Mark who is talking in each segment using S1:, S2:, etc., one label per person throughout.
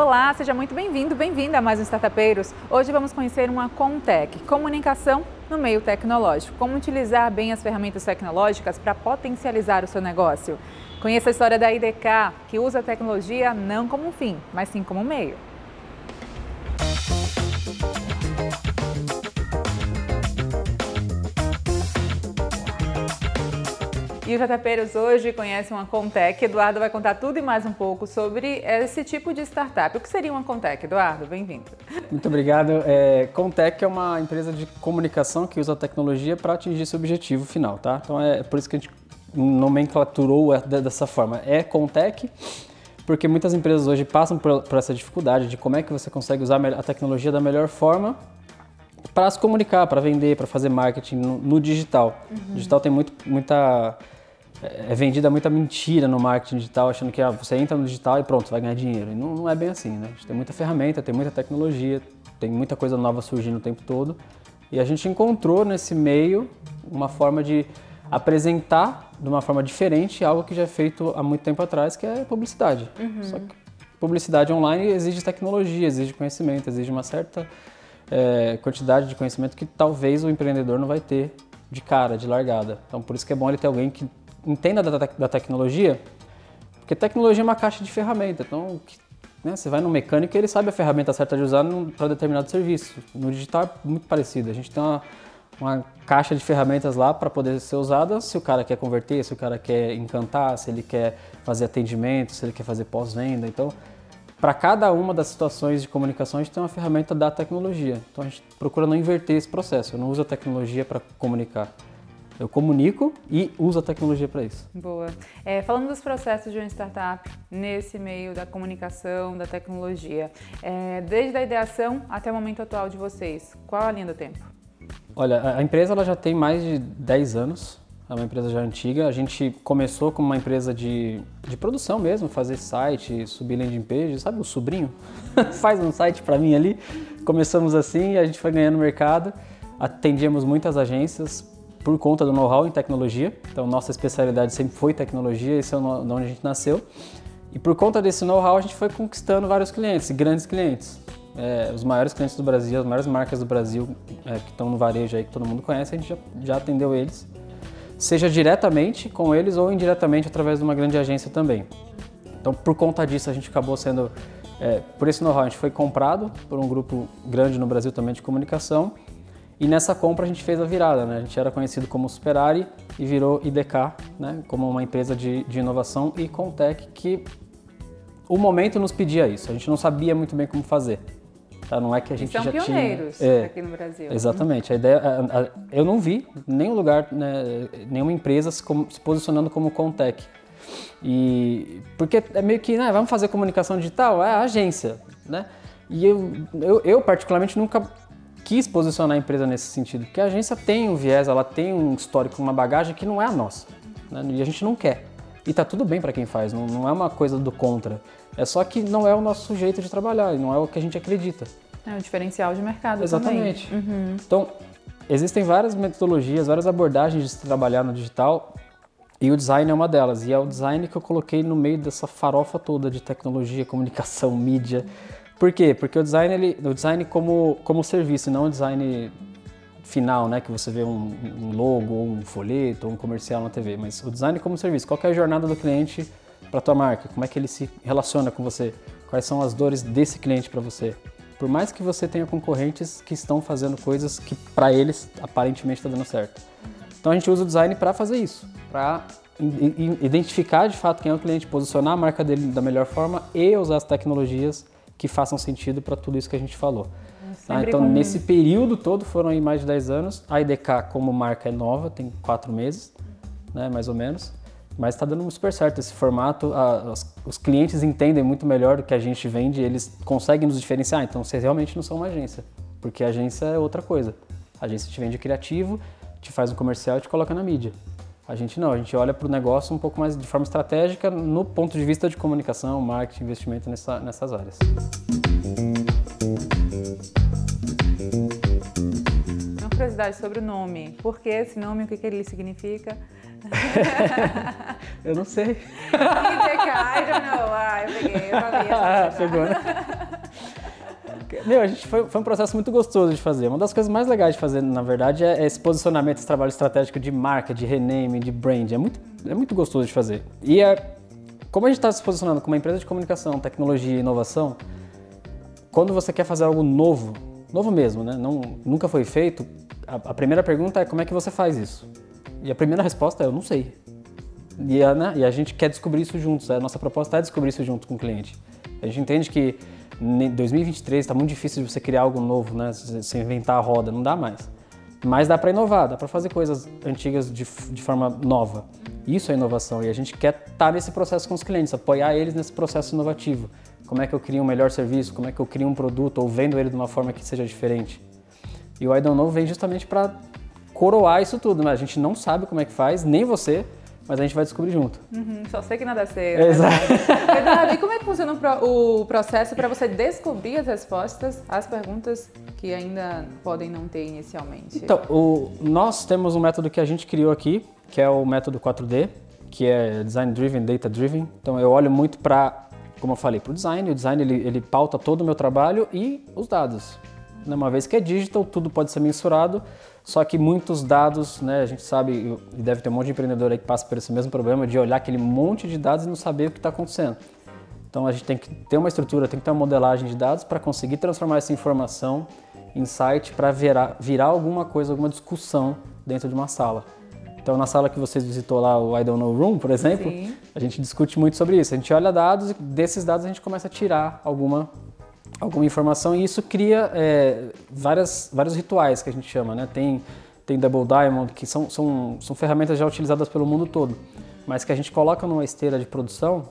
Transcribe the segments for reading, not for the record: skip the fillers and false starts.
S1: Olá, seja muito bem-vindo, bem-vinda a mais um Startupeiros. Hoje vamos conhecer uma Comtech, comunicação no meio tecnológico. Como utilizar bem as ferramentas tecnológicas para potencializar o seu negócio. Conheça a história da IDK, que usa a tecnologia não como um fim, mas sim como um meio. E o Startupeiros hoje conhece uma Comtech. Eduardo vai contar tudo e mais um pouco sobre esse tipo de startup. O que seria uma Comtech, Eduardo? Bem-vindo.
S2: Muito obrigado. Comtech é uma empresa de comunicação que usa a tecnologia para atingir seu objetivo final, tá? Então é por isso que a gente nomenclaturou dessa forma. É Comtech, porque muitas empresas hoje passam por essa dificuldade de como é que você consegue usar a tecnologia da melhor forma para se comunicar, para vender, para fazer marketing no digital. O digital tem muita... É vendida muita mentira no marketing digital, achando que você entra no digital e pronto, vai ganhar dinheiro. E não é bem assim, né? A gente tem muita ferramenta, tem muita tecnologia, tem muita coisa nova surgindo o tempo todo. E a gente encontrou nesse meio uma forma de apresentar de uma forma diferente algo que já é feito há muito tempo atrás, que é publicidade. Só que publicidade online exige tecnologia, exige conhecimento, exige uma certa quantidade de conhecimento que talvez o empreendedor não vai ter de cara, de largada. Então por isso que é bom ele ter alguém que entenda da tecnologia, porque tecnologia é uma caixa de ferramenta. Então, você vai no mecânico e ele sabe a ferramenta certa de usar para determinado serviço. No digital é muito parecido. A gente tem uma caixa de ferramentas lá para poder ser usada se o cara quer converter, se o cara quer encantar, se ele quer fazer atendimento, se ele quer fazer pós-venda. Então, para cada uma das situações de comunicação, a gente tem uma ferramenta da tecnologia. Então, a gente procura não inverter esse processo. Eu não uso a tecnologia para comunicar. Eu comunico e uso a tecnologia para isso.
S1: Boa. Falando dos processos de uma startup nesse meio da comunicação, da tecnologia, desde a ideação até o momento atual de vocês, qual a linha do tempo?
S2: Olha, a empresa ela já tem mais de 10 anos, é uma empresa já antiga. A gente começou como uma empresa de produção mesmo, fazer site, subir landing page, sabe o sobrinho? Faz um site para mim ali. Começamos assim e a gente foi ganhando mercado, atendíamos muitas agências, por conta do know-how em tecnologia. Então, nossa especialidade sempre foi tecnologia, esse é onde a gente nasceu. E por conta desse know-how, a gente foi conquistando vários clientes, grandes clientes. Os maiores clientes do Brasil, as maiores marcas do Brasil que estão no varejo aí, que todo mundo conhece, a gente já atendeu eles. Seja diretamente com eles ou indiretamente através de uma grande agência também. Então, por conta disso, a gente acabou sendo... por esse know-how, a gente foi comprado por um grupo grande no Brasil também de comunicação. E nessa compra a gente fez a virada, né? A gente era conhecido como Superari e virou IDK, né? Como uma empresa de inovação e Comtech que o momento nos pedia isso. A gente não sabia muito bem como fazer. Tá? Não é que a gente já tinha...
S1: São pioneiros aqui no Brasil.
S2: Exatamente. A ideia, eu não vi nenhum lugar, né, nenhuma empresa se posicionando como Comtech. E porque é meio que, né, vamos fazer comunicação digital? É a agência, né? E eu particularmente nunca quis posicionar a empresa nesse sentido, porque a agência tem um viés, ela tem um histórico, uma bagagem que não é a nossa, né? E a gente não quer. E tá tudo bem para quem faz, não é uma coisa do contra. É só que não é o nosso jeito de trabalhar, não é o que a gente acredita.
S1: É um diferencial de mercado.
S2: Exatamente.
S1: Também.
S2: Então, existem várias metodologias, várias abordagens de se trabalhar no digital e o design é uma delas. E é o design que eu coloquei no meio dessa farofa toda de tecnologia, comunicação, mídia. Por quê? Porque o design como serviço, não o design final, né? Que você vê um logo, ou um folheto, ou um comercial na TV, mas o design como serviço. Qual que é a jornada do cliente para a tua marca? Como é que ele se relaciona com você? Quais são as dores desse cliente para você? Por mais que você tenha concorrentes que estão fazendo coisas que para eles aparentemente está dando certo. Então a gente usa o design para fazer isso, para identificar de fato quem é o cliente, posicionar a marca dele da melhor forma e usar as tecnologias que façam sentido para tudo isso que a gente falou. Tá? Então, nesse período todo, foram aí mais de 10 anos. A IDK, como marca, é nova, tem 4 meses, né, mais ou menos. Mas está dando super certo esse formato. Os clientes entendem muito melhor do que a gente vende, eles conseguem nos diferenciar. Então, vocês realmente não são uma agência, porque a agência é outra coisa. A agência te vende criativo, te faz um comercial e te coloca na mídia. A gente não, a gente olha para o negócio um pouco mais de forma estratégica no ponto de vista de comunicação, marketing, investimento nessas áreas.
S1: Uma curiosidade sobre o nome. Por que esse nome? O que ele significa?
S2: Eu não sei.
S1: IDK, I don't know. Eu peguei, eu sabia.
S2: Pegou, né? Meu, foi um processo muito gostoso de fazer. Uma das coisas mais legais de fazer, na verdade, é esse posicionamento, esse trabalho estratégico de marca, de rename, de brand. É muito gostoso de fazer. E como a gente está se posicionando como uma empresa de comunicação, tecnologia e inovação, quando você quer fazer algo novo mesmo, né? Nunca foi feito, a primeira pergunta é como é que você faz isso? E a primeira resposta é eu não sei. E a gente quer descobrir isso juntos. A nossa proposta é descobrir isso junto com o cliente. A gente entende que em 2023 está muito difícil de você criar algo novo, né? Você inventar a roda, não dá mais. Mas dá para inovar, dá para fazer coisas antigas de forma nova. Isso é inovação e a gente quer estar nesse processo com os clientes, apoiar eles nesse processo inovativo. Como é que eu crio um melhor serviço, como é que eu crio um produto ou vendo ele de uma forma que seja diferente. E o I Don't Know vem justamente para coroar isso tudo, né? A gente não sabe como é que faz, nem você, mas a gente vai descobrir junto.
S1: Só sei que nada sei.
S2: Exato.
S1: Eduardo, e como é que funciona o processo para você descobrir as respostas às perguntas que ainda podem não ter inicialmente?
S2: Então, nós temos um método que a gente criou aqui, que é o método 4D, que é Design Driven, Data Driven. Então eu olho muito para, como eu falei, para o design. O design ele pauta todo o meu trabalho e os dados. Uma vez que é digital, tudo pode ser mensurado, só que muitos dados, né, a gente sabe, e deve ter um monte de empreendedor aí que passa por esse mesmo problema de olhar aquele monte de dados e não saber o que está acontecendo. Então a gente tem que ter uma estrutura, tem que ter uma modelagem de dados para conseguir transformar essa informação em insight para virar alguma coisa, alguma discussão dentro de uma sala. Então na sala que vocês visitou lá, o I Don't Know Room, por exemplo, sim, a gente discute muito sobre isso. A gente olha dados e desses dados a gente começa a tirar alguma informação e isso cria vários rituais que a gente chama, né? Tem Double Diamond, que são ferramentas já utilizadas pelo mundo todo, mas que a gente coloca numa esteira de produção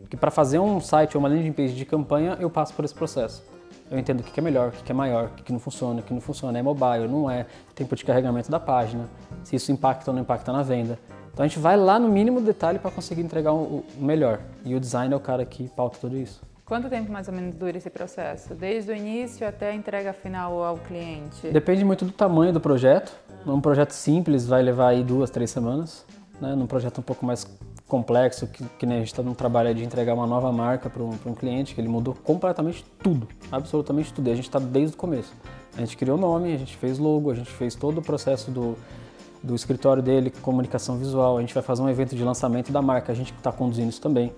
S2: que para fazer um site ou uma landing page de campanha eu passo por esse processo. Eu entendo o que é melhor, o que é maior, o que não funciona, o que não funciona, é mobile, não é, tempo de carregamento da página, se isso impacta ou não impacta na venda. Então a gente vai lá no mínimo detalhe para conseguir entregar o melhor e o design é o cara que pauta tudo isso.
S1: Quanto tempo mais ou menos dura esse processo? Desde o início até a entrega final ao cliente?
S2: Depende muito do tamanho do projeto. Um projeto simples vai levar aí 2, 3 semanas. Né? Num projeto um pouco mais complexo, que nem a gente está num trabalho de entregar uma nova marca para um cliente, que ele mudou completamente tudo, absolutamente tudo. E a gente está desde o começo. A gente criou o nome, a gente fez logo, a gente fez todo o processo do escritório dele, comunicação visual. A gente vai fazer um evento de lançamento da marca, a gente está conduzindo isso também.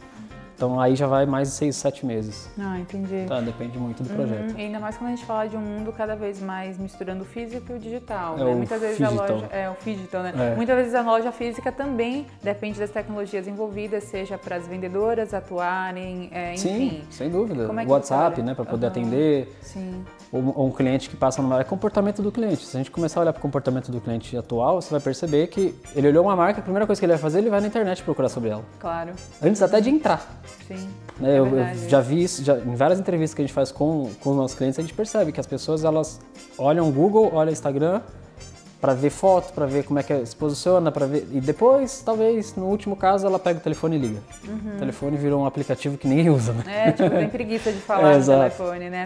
S2: Então aí já vai mais de 6, 7 meses.
S1: Ah, entendi.
S2: Tá, depende muito do projeto.
S1: E ainda mais quando a gente fala de um mundo cada vez mais misturando o físico e o digital.
S2: É,
S1: né?
S2: Muitas vezes a loja
S1: o digital, né? Muitas vezes a loja física também depende das tecnologias envolvidas, seja para as vendedoras atuarem, enfim.
S2: Sim, sem dúvida.
S1: Como é que
S2: WhatsApp, né, para poder atender.
S1: Sim.
S2: Ou um cliente que passa numa... É comportamento do cliente. Se a gente começar a olhar para o comportamento do cliente atual, você vai perceber que ele olhou uma marca, a primeira coisa que ele vai fazer, ele vai na internet procurar sobre ela.
S1: Claro.
S2: Antes até de entrar.
S1: Sim.
S2: Eu já vi isso, em várias entrevistas que a gente faz com os nossos clientes, a gente percebe que as pessoas elas olham o Google, olham o Instagram para ver foto, para ver como é que se posiciona, para ver e depois, talvez, no último caso, ela pega o telefone e liga. O telefone virou um aplicativo que ninguém usa, né?
S1: Tipo, tem preguiça de falar no telefone, né?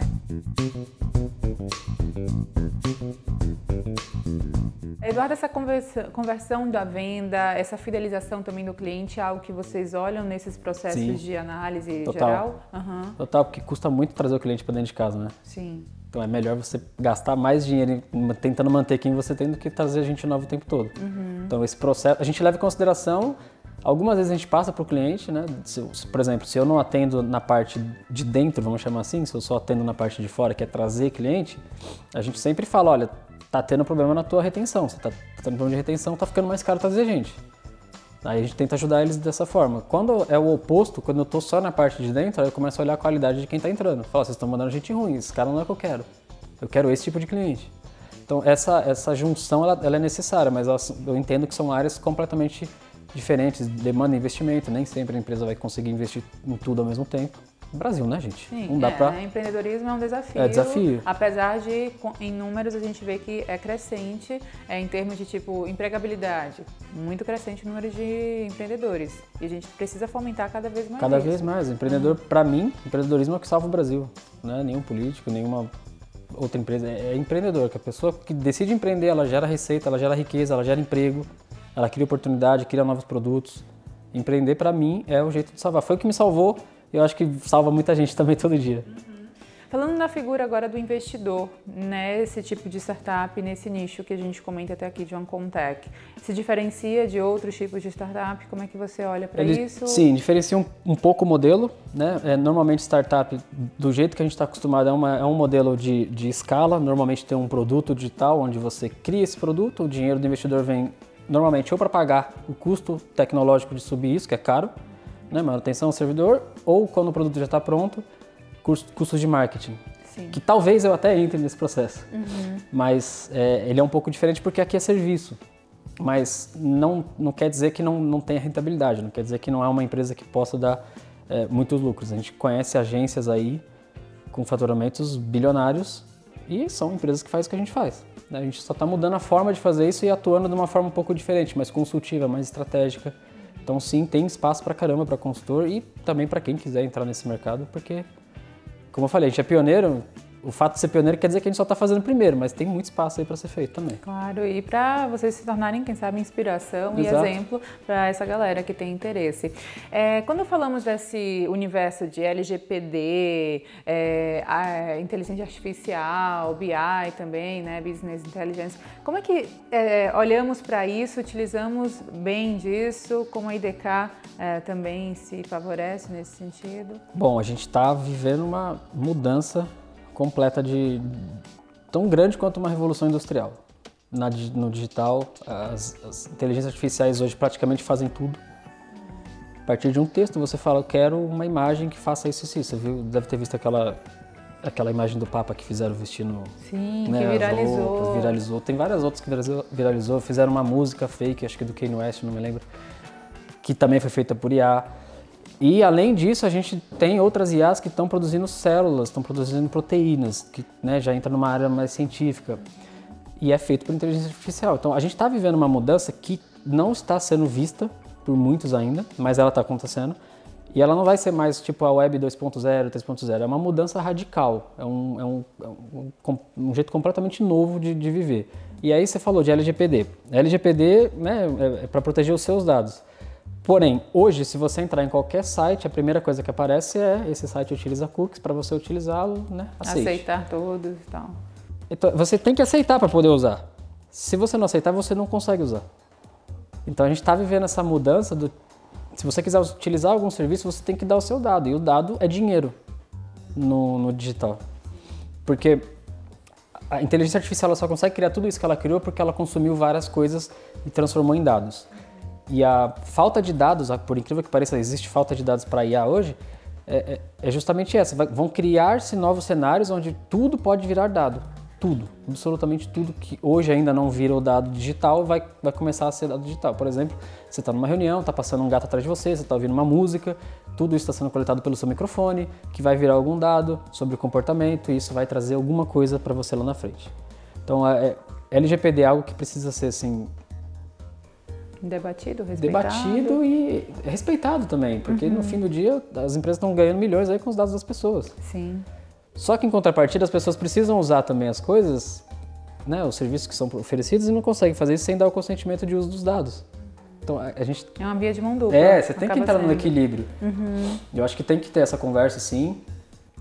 S1: Eduardo, essa conversão da venda, essa fidelização também do cliente é algo que vocês olham nesses processos
S2: Sim.
S1: de análise
S2: Total.
S1: geral?
S2: Total, porque custa muito trazer o cliente para dentro de casa, né?
S1: Sim.
S2: Então é melhor você gastar mais dinheiro tentando manter quem você tem do que trazer gente nova o tempo todo. Então esse processo, a gente leva em consideração, algumas vezes a gente passa para o cliente, né? Por exemplo, se eu não atendo na parte de dentro, vamos chamar assim, se eu só atendo na parte de fora, que é trazer cliente, a gente sempre fala, olha, tá tendo problema na tua retenção, você tá tendo problema de retenção, tá ficando mais caro trazer gente. Aí a gente tenta ajudar eles dessa forma. Quando é o oposto, quando eu tô só na parte de dentro, aí eu começo a olhar a qualidade de quem tá entrando. Falo, vocês estão mandando gente ruim, esse cara não é o que eu quero esse tipo de cliente. Então essa junção ela é necessária, mas eu entendo que são áreas completamente diferentes, demanda investimento, nem sempre a empresa vai conseguir investir em tudo ao mesmo tempo. Brasil, né, gente?
S1: Sim,
S2: não dá pra...
S1: empreendedorismo é um desafio.
S2: É desafio.
S1: Apesar de, em números, a gente vê que é crescente em termos de, tipo, empregabilidade. Muito crescente o número de empreendedores. E a gente precisa fomentar cada vez mais
S2: Cada
S1: isso.
S2: vez mais. Empreendedor, pra mim, empreendedorismo é o que salva o Brasil. Não é nenhum político, nenhuma outra empresa. É empreendedor, que a pessoa que decide empreender, ela gera receita, ela gera riqueza, ela gera emprego, ela cria oportunidade, cria novos produtos. Empreender, pra mim, é o jeito de salvar. Foi o que me salvou. Eu acho que salva muita gente também todo dia.
S1: Falando na figura agora do investidor, nesse tipo de startup, nesse nicho que a gente comenta até aqui de uma Contech, se diferencia de outros tipos de startup? Como é que você olha para isso?
S2: Sim, diferencia um pouco o modelo, né? Normalmente startup, do jeito que a gente está acostumado, é um modelo de escala, normalmente tem um produto digital onde você cria esse produto, o dinheiro do investidor vem normalmente ou para pagar o custo tecnológico de subir isso, que é caro, né? Manutenção do servidor, ou quando o produto já está pronto, custos de marketing.
S1: Sim.
S2: Que talvez eu até entre nesse processo, mas ele é um pouco diferente porque aqui é serviço, mas não quer dizer que não tenha rentabilidade, não quer dizer que não é uma empresa que possa dar muitos lucros. A gente conhece agências aí com faturamentos bilionários e são empresas que fazem o que a gente faz. Né? A gente só está mudando a forma de fazer isso e atuando de uma forma um pouco diferente, mais consultiva, mais estratégica. Então sim, tem espaço pra caramba para consultor e também para quem quiser entrar nesse mercado, porque como eu falei, a gente é pioneiro, o fato de ser pioneiro quer dizer que a gente só está fazendo primeiro, mas tem muito espaço aí para ser feito também.
S1: Claro, e para vocês se tornarem, quem sabe, inspiração
S2: Exato.
S1: e exemplo para essa galera que tem interesse. Quando falamos desse universo de LGPD, a inteligência artificial, BI também, né, Business Intelligence, como é que olhamos para isso, utilizamos bem disso, como a IDK também se favorece nesse sentido?
S2: Bom, a gente está vivendo uma mudança completa tão grande quanto uma revolução industrial. No digital, as inteligências artificiais hoje praticamente fazem tudo. A partir de um texto você fala, eu quero uma imagem que faça isso e isso. Você viu, deve ter visto aquela imagem do Papa que fizeram vestindo...
S1: Sim, né, que viralizou.
S2: Roupas, viralizou. Tem várias outras que viralizou. Fizeram uma música fake, acho que do Kanye West, não me lembro, que também foi feita por IA. E, além disso, a gente tem outras IAs que estão produzindo células, estão produzindo proteínas, que já entra numa área mais científica. E é feito por inteligência artificial. Então, a gente está vivendo uma mudança que não está sendo vista por muitos ainda, mas ela está acontecendo. E ela não vai ser mais tipo a Web 2.0, 3.0. É uma mudança radical. É um jeito completamente novo de viver. E aí você falou de LGPD. LGPD é para proteger os seus dados. Porém, hoje, se você entrar em qualquer site, a primeira coisa que aparece é esse site utiliza cookies, para você utilizá-lo, aceite.
S1: Aceitar todos e tal.
S2: Então, você tem que aceitar para poder usar. Se você não aceitar, você não consegue usar. Então, a gente está vivendo essa mudança se você quiser utilizar algum serviço, você tem que dar o seu dado. E o dado é dinheiro no digital. Porque a inteligência artificial ela só consegue criar tudo isso que ela criou porque ela consumiu várias coisas e transformou em dados. E a falta de dados, por incrível que pareça, existe falta de dados para IA hoje, é justamente essa. Vão criar-se novos cenários onde tudo pode virar dado. Tudo, absolutamente tudo que hoje ainda não vira o dado digital vai começar a ser dado digital. Por exemplo, você está numa reunião, está passando um gato atrás de você está ouvindo uma música, tudo isso está sendo coletado pelo seu microfone, que vai virar algum dado sobre o comportamento e isso vai trazer alguma coisa para você lá na frente. Então, LGPD é algo que precisa ser assim...
S1: Debatido, respeitado.
S2: Debatido e respeitado também, porque no fim do dia as empresas estão ganhando milhões aí com os dados das pessoas.
S1: Sim.
S2: Só que em contrapartida as pessoas precisam usar também as coisas, os serviços que são oferecidos e não conseguem fazer isso sem dar o consentimento de uso dos dados. Então a gente...
S1: É uma via de mão dupla.
S2: Você tem que entrar no equilíbrio. Eu acho que tem que ter essa conversa sim.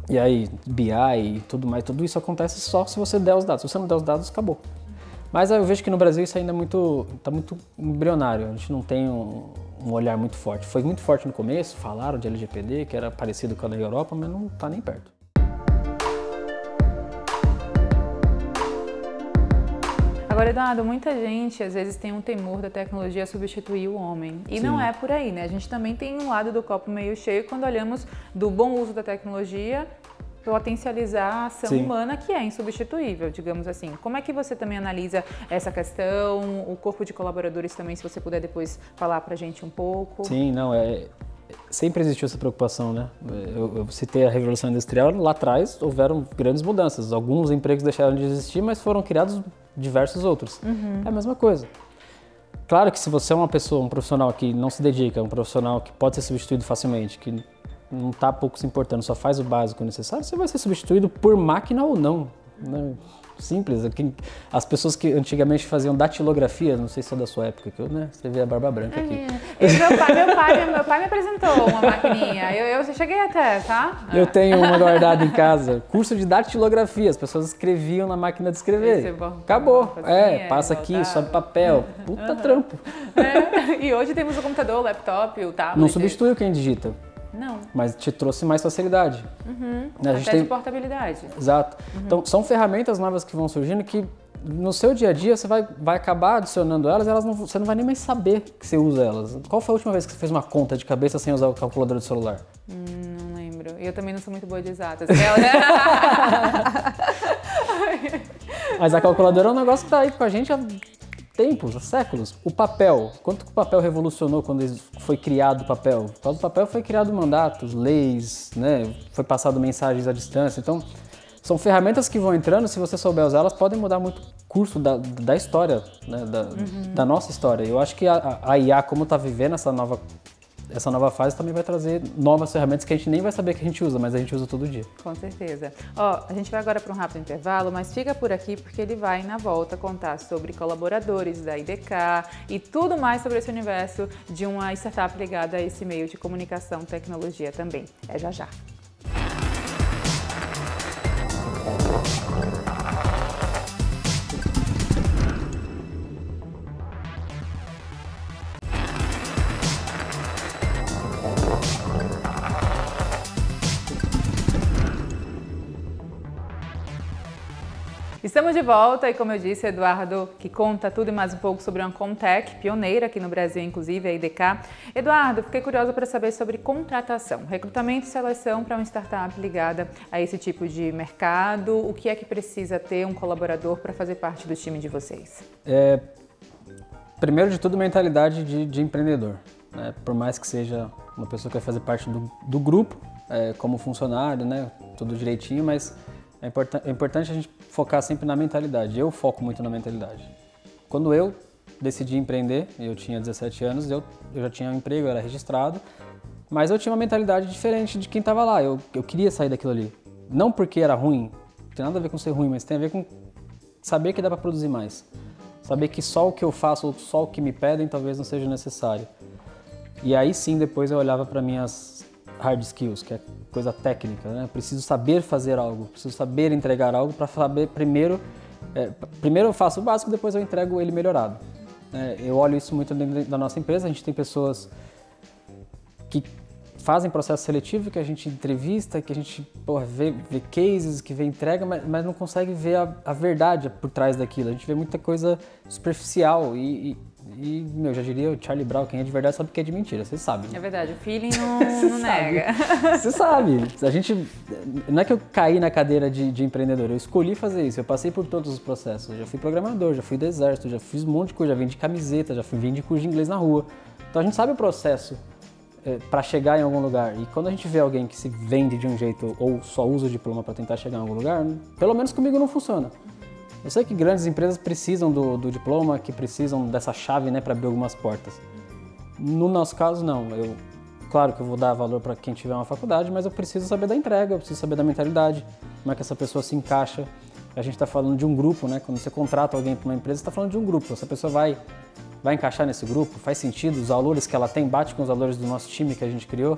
S2: E aí, BI e tudo mais, tudo isso acontece só se você der os dados. Se você não der os dados, acabou. Mas eu vejo que no Brasil isso ainda está muito embrionário, a gente não tem um olhar muito forte. Foi muito forte no começo, falaram de LGPD, que era parecido com a da Europa, mas não está nem perto.
S1: Agora, Eduardo, muita gente às vezes tem um temor da tecnologia substituir o homem. E não é por aí, né? A gente também tem um lado do copo meio cheio quando olhamos do bom uso da tecnologia, potencializar a ação humana que é insubstituível, digamos assim. Como é que você também analisa essa questão, o corpo de colaboradores também, se você puder depois falar pra gente um pouco?
S2: Sim, sempre existiu essa preocupação, né? Eu citei a Revolução Industrial, lá atrás houveram grandes mudanças, alguns empregos deixaram de existir, mas foram criados diversos outros. É a mesma coisa. Claro que se você é uma pessoa, um profissional que não se dedica, um profissional que pode ser substituído facilmente, que não está pouco se importando, só faz o básico necessário, você vai ser substituído por máquina ou não. né? Simples. As pessoas que antigamente faziam datilografia, não sei se é da sua época, que eu, né? Você vê a barba branca aqui.
S1: Meu pai me apresentou uma maquininha. Eu cheguei até, tá?
S2: Eu tenho uma guardada em casa. Curso de datilografia. As pessoas escreviam na máquina de escrever. Acabou. Passa aqui, sobe papel. Puta trampo.
S1: E hoje temos o computador, o laptop, o tablet.
S2: Não substitui quem digita.
S1: Não.
S2: Mas te trouxe mais facilidade.
S1: A gente tem de portabilidade.
S2: Exato. Então, são ferramentas novas que vão surgindo que no seu dia a dia você vai acabar adicionando elas e você não vai nem mais saber que você usa elas. Qual foi a última vez que você fez uma conta de cabeça sem usar o calculador do celular?
S1: Não lembro. Eu também não sou muito boa de exatas.
S2: Mas a calculadora é um negócio que tá aí com a gente há tempos, há séculos. O papel, quanto que o papel revolucionou quando foi criado o papel? Por causa do papel foi criado mandatos, leis, né? Foi passado mensagens à distância. Então, são ferramentas que vão entrando, se você souber usar, elas podem mudar muito o curso da história, né? Da nossa história. Eu acho que a IA, como está vivendo essa nova fase, também vai trazer novas ferramentas que a gente nem vai saber que a gente usa, mas a gente usa todo dia.
S1: Com certeza. A gente vai agora para um rápido intervalo, mas fica por aqui porque ele vai, na volta, contar sobre colaboradores da IDK e tudo mais sobre esse universo de uma startup ligada a esse meio de comunicação e tecnologia também. É já já. Estamos de volta e, como eu disse, Eduardo, que conta tudo e mais um pouco sobre uma Comtech, pioneira aqui no Brasil, inclusive, a IDK. Eduardo, fiquei curiosa para saber sobre contratação, recrutamento e seleção para uma startup ligada a esse tipo de mercado. O que é que precisa ter um colaborador para fazer parte do time de vocês?
S2: Primeiro de tudo, mentalidade de empreendedor, né? Por mais que seja uma pessoa que vai fazer parte do grupo, como funcionário, né? Tudo direitinho, mas é importante a gente focar sempre na mentalidade. Eu foco muito na mentalidade. Quando eu decidi empreender, eu tinha 17 anos, eu já tinha um emprego, eu era registrado, mas eu tinha uma mentalidade diferente de quem estava lá. Eu queria sair daquilo ali. Não porque era ruim, não tem nada a ver com ser ruim, mas tem a ver com saber que dá para produzir mais. Saber que só o que eu faço, ou só o que me pedem, talvez não seja necessário. E aí sim, depois eu olhava para minhas hard skills, que é coisa técnica, né? Preciso saber fazer algo, preciso saber entregar algo para saber primeiro eu faço o básico, depois eu entrego ele melhorado. Eu olho isso muito dentro da nossa empresa, a gente tem pessoas que fazem processo seletivo, que a gente entrevista, que a gente vê cases, que vê entrega, mas não consegue ver a verdade por trás daquilo. A gente vê muita coisa superficial e já diria o Charlie Brown, quem é de verdade sabe que é de mentira, você sabe. Né?
S1: É verdade, o feeling não nega.
S2: Você sabe. Não é que eu caí na cadeira de empreendedor, eu escolhi fazer isso, eu passei por todos os processos. Eu já fui programador, já fui do exército, já fiz um monte de coisa, já vendi camiseta, já vendi curso de inglês na rua. Então a gente sabe o processo para chegar em algum lugar. E quando a gente vê alguém que se vende de um jeito ou só usa o diploma para tentar chegar em algum lugar, pelo menos comigo não funciona. Eu sei que grandes empresas precisam do diploma, que precisam dessa chave, né, para abrir algumas portas. No nosso caso, não. Claro que eu vou dar valor para quem tiver uma faculdade, mas eu preciso saber da entrega, eu preciso saber da mentalidade, como é que essa pessoa se encaixa. A gente está falando de um grupo, né? Quando você contrata alguém para uma empresa, você está falando de um grupo. Essa pessoa vai encaixar nesse grupo? Faz sentido? Os valores que ela tem bate com os valores do nosso time que a gente criou?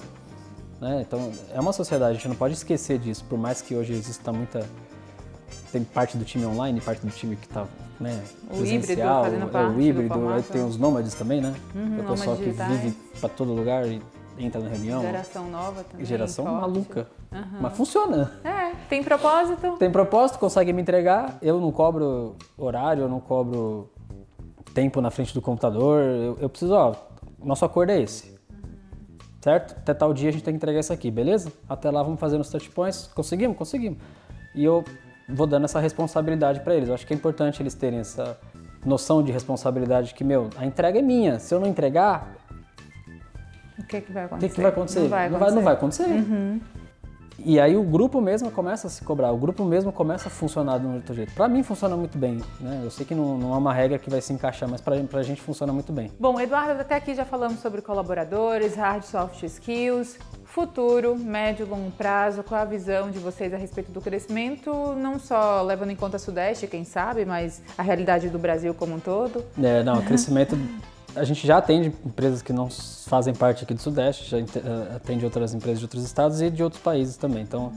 S2: Né? Então, é uma sociedade, a gente não pode esquecer disso, por mais que hoje exista tem parte do time online, parte do time que está, né,
S1: o híbrido fazendo parte
S2: o híbrido,
S1: do formato.
S2: Aí tem os nômades também, né? O pessoal que
S1: digitais.
S2: vive para todo lugar e entra na reunião.
S1: Geração nova também.
S2: Geração
S1: forte.
S2: maluca. Mas funciona.
S1: Tem propósito.
S2: Tem propósito, consegue me entregar. Eu não cobro horário, eu não cobro tempo na frente do computador. Eu preciso, nosso acordo é esse. Certo? Até tal dia a gente tem que entregar isso aqui, beleza? Até lá vamos fazer nos touch points. Conseguimos? Conseguimos. E eu vou dando essa responsabilidade para eles. Eu acho que é importante eles terem essa noção de responsabilidade que, a entrega é minha. Se eu não entregar,
S1: o que vai acontecer?
S2: Não vai acontecer. E aí o grupo mesmo começa a se cobrar, o grupo mesmo começa a funcionar de um outro jeito. Pra mim funciona muito bem, né? Eu sei que não é uma regra que vai se encaixar, mas pra gente funciona muito bem.
S1: Bom, Eduardo, até aqui já falamos sobre colaboradores, hard e soft skills, futuro, médio e longo prazo, qual a visão de vocês a respeito do crescimento, não só levando em conta o Sudeste, quem sabe, mas a realidade do Brasil como um todo?
S2: O crescimento... A gente já atende empresas que não fazem parte aqui do Sudeste, já atende outras empresas de outros estados e de outros países também. Então,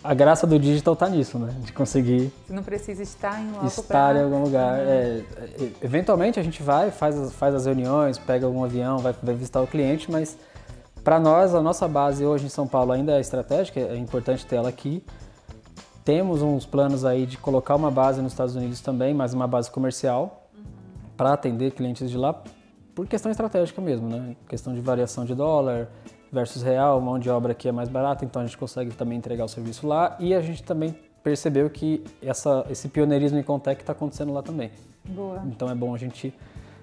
S2: a graça do digital tá nisso, né? De conseguir...
S1: Você não precisa estar em loco
S2: estar em algum lugar. Eventualmente a gente vai, faz as reuniões, pega algum avião, vai visitar o cliente, mas para nós, a nossa base hoje em São Paulo ainda é estratégica, é importante ter ela aqui. Temos uns planos aí de colocar uma base nos Estados Unidos também, mas uma base comercial, para atender clientes de lá, por questão estratégica mesmo, né? Questão de variação de dólar versus real, mão de obra aqui é mais barata, então a gente consegue também entregar o serviço lá, e a gente também percebeu que esse pioneirismo em Contec está acontecendo lá também.
S1: Boa.
S2: Então é bom a gente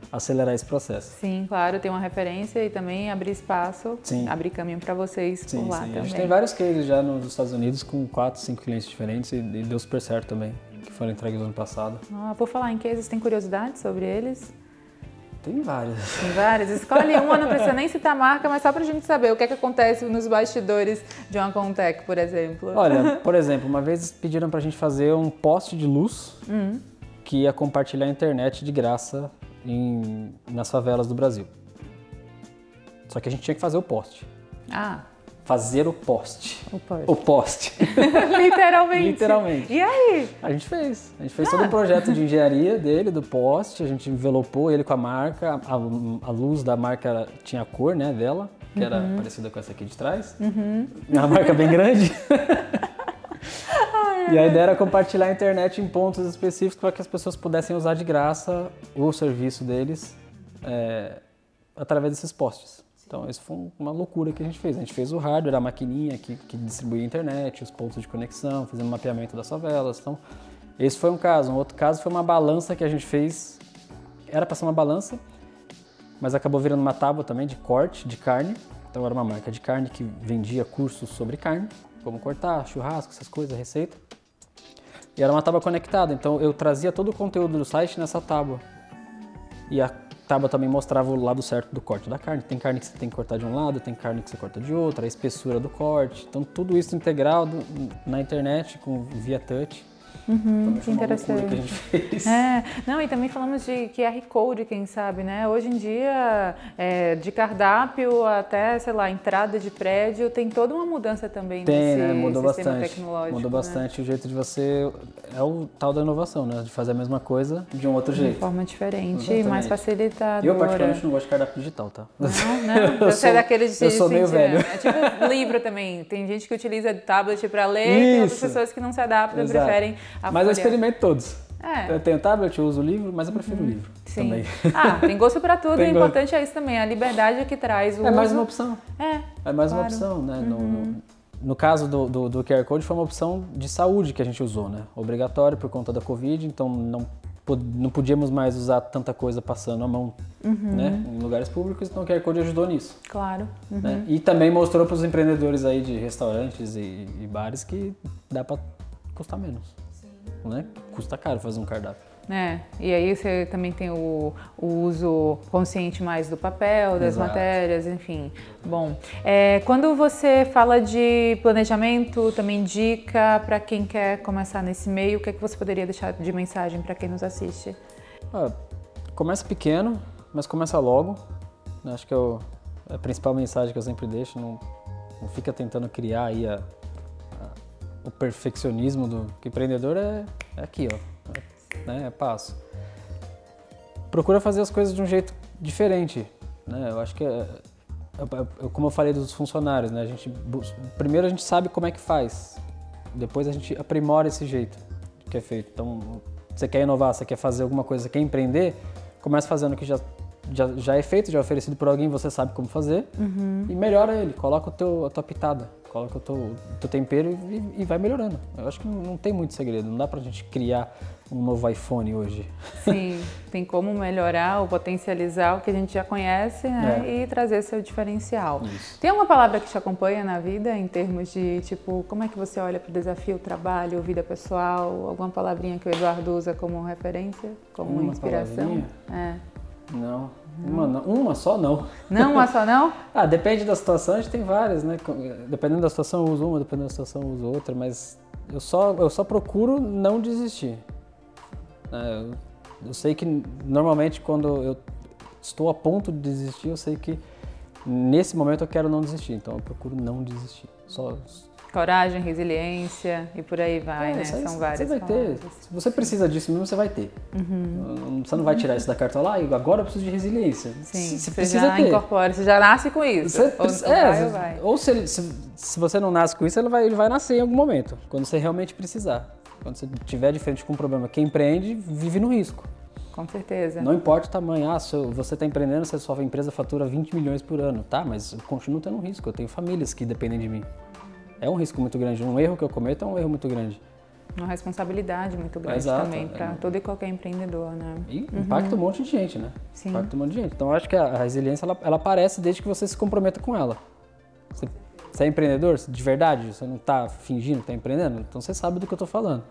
S2: acelerar esse processo.
S1: Sim, claro, ter uma referência e também abrir espaço,
S2: sim,
S1: abrir caminho para vocês por lá também.
S2: A gente tem vários cases já nos Estados Unidos com 4, 5 clientes diferentes e deu super certo também, que foram entregues no ano passado.
S1: Por falar em cases, tem curiosidade sobre eles?
S2: Tem várias.
S1: Tem várias? Escolhe uma, não precisa nem citar a marca, mas só pra gente saber o que é que acontece nos bastidores de uma Contec, por exemplo.
S2: Olha, por exemplo, uma vez pediram pra gente fazer um poste de luz que ia compartilhar a internet de graça nas favelas do Brasil. Só que a gente tinha que fazer o poste. Fazer o poste. O poste.
S1: Literalmente.
S2: Literalmente.
S1: E aí?
S2: A gente fez todo um projeto de engenharia dele, do poste, a gente envelopou ele com a marca, a luz da marca tinha a cor, né, dela, que era parecida com essa aqui de trás. Uma marca bem grande. E a ideia era compartilhar a internet em pontos específicos para que as pessoas pudessem usar de graça o serviço deles através desses postes. Então, isso foi uma loucura que a gente fez. A gente fez o hardware, a maquininha que distribuía a internet, os pontos de conexão, fizemos um mapeamento das favelas. Então, esse foi um caso. Um outro caso foi uma balança que a gente fez. Era para ser uma balança, mas acabou virando uma tábua também de corte de carne. Então, era uma marca de carne que vendia cursos sobre carne, como cortar, churrasco, essas coisas, receita. E era uma tábua conectada. Então, eu trazia todo o conteúdo do site nessa tábua. E a tábua também mostrava o lado certo do corte da carne. Tem carne que você tem que cortar de um lado, tem carne que você corta de outro, a espessura do corte. Então, tudo isso integral na internet, via touch.
S1: Que interessante.
S2: Que a gente fez.
S1: Não, e também falamos de QR Code, quem sabe, né? Hoje em dia, de cardápio até, sei lá, entrada de prédio, tem toda uma mudança também nesse
S2: mudou
S1: sistema
S2: bastante.
S1: tecnológico.
S2: Mudou bastante o jeito de você... É o tal da inovação, né? De fazer a mesma coisa de um outro jeito.
S1: De forma diferente e mais facilitadora.
S2: Eu, particularmente, não gosto de cardápio digital, tá?
S1: Não. Você é daqueles de...
S2: Eu sou meio velho.
S1: É tipo livro também. Tem gente que utiliza tablet para ler e tem outras pessoas que não se adaptam e preferem a
S2: Mas eu experimento todos.
S1: É.
S2: Eu tenho tablet, eu uso o livro, mas eu prefiro o livro também.
S1: Ah, tem gosto para tudo, o importante é isso também, a liberdade que traz o uso.
S2: Mais uma opção. É mais uma
S1: claro.
S2: opção, né? No caso do QR Code foi uma opção de saúde que a gente usou, né? Obrigatório por conta da Covid, então não podíamos mais usar tanta coisa passando a mão, né? Em lugares públicos, então o QR Code ajudou nisso.
S1: Claro.
S2: Né? E também mostrou para os empreendedores aí de restaurantes e bares que dá para custar menos. Né? Custa caro fazer um cardápio.
S1: E aí você também tem o uso consciente mais do papel, das matérias, enfim. Bom, quando você fala de planejamento, também dica para quem quer começar nesse meio, o que é que você poderia deixar de mensagem para quem nos assiste?
S2: Começa pequeno, mas começa logo. Acho que é a principal mensagem que eu sempre deixo. Não fica tentando criar aí o perfeccionismo do empreendedor é aqui, ó. É passo. Procura fazer as coisas de um jeito diferente, né? Eu acho que como eu falei dos funcionários, né? Primeiro a gente sabe como é que faz, depois a gente aprimora esse jeito que é feito. Então, você quer inovar, você quer fazer alguma coisa, você quer empreender, começa fazendo o que já é feito, já é oferecido por alguém, você sabe como fazer e melhora ele, coloca a tua pitada. coloca o teu tempero e vai melhorando. Eu acho que não tem muito segredo, não dá pra gente criar um novo iPhone hoje.
S1: Sim, tem como melhorar ou potencializar o que a gente já conhece, né? E trazer seu diferencial.
S2: Isso.
S1: Tem uma palavra que te acompanha na vida em termos de, tipo, como é que você olha para o desafio, trabalho, vida pessoal? Alguma palavrinha que o Eduardo usa como referência, como
S2: Uma
S1: inspiração?
S2: Não. Uma só não.
S1: Não, uma só não?
S2: Depende da situação, a gente tem várias, né? Dependendo da situação eu uso uma, dependendo da situação eu uso outra, mas eu só procuro não desistir. Eu sei que normalmente quando eu estou a ponto de desistir, eu sei que nesse momento eu quero não desistir, então eu procuro não desistir.
S1: Coragem, resiliência e por aí vai, né? São várias
S2: Você vai ter. Se você precisa disso mesmo, você vai ter. Você não vai tirar isso da cartola, agora eu preciso de resiliência.
S1: Sim,
S2: você
S1: precisa já ter. Incorpora, você já nasce com isso.
S2: Ou se você não nasce com isso, ele vai nascer em algum momento, quando você realmente precisar. Quando você estiver de frente com um problema, quem empreende vive no risco.
S1: Com certeza.
S2: Não importa o tamanho. Você está empreendendo, sua empresa fatura 20 milhões por ano. Tá, mas eu continuo tendo um risco. Eu tenho famílias que dependem de mim. É um risco muito grande. Um erro que eu cometo é um erro muito grande.
S1: Uma responsabilidade muito grande também para todo e qualquer empreendedor, né?
S2: E impacta um monte de gente, né?
S1: Sim.
S2: Impacta um monte de gente. Então, eu acho que a resiliência, ela aparece desde que você se comprometa com ela. Você é empreendedor de verdade? Você não está fingindo que está empreendendo? Então, você sabe do que eu estou falando.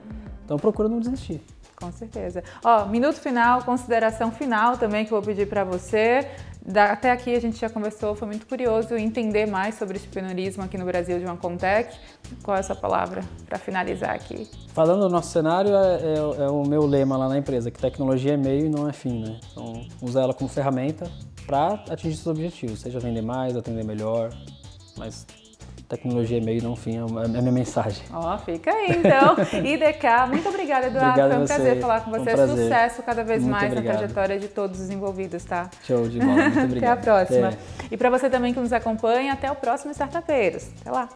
S2: Então, procura não desistir.
S1: Com certeza. Minuto final, consideração final também que eu vou pedir para você. Até aqui a gente já conversou, foi muito curioso entender mais sobre o empreendedorismo aqui no Brasil de uma Contec. Qual é a sua palavra para finalizar aqui?
S2: Falando do nosso cenário, é o meu lema lá na empresa, que tecnologia é meio e não é fim, né? Então, usa ela como ferramenta para atingir seus objetivos, seja vender mais, atender melhor, mas tecnologia é meio e não fim, é a minha mensagem.
S1: Fica aí então. IDK, muito obrigada, Eduardo.
S2: Obrigado
S1: foi um prazer falar com você. Sucesso cada vez
S2: muito
S1: mais
S2: obrigado.
S1: Na trajetória de todos os envolvidos, tá?
S2: Show de bola, muito obrigado.
S1: Até a próxima. E para você também que nos acompanha, até o próximo Startupeiros. Até lá.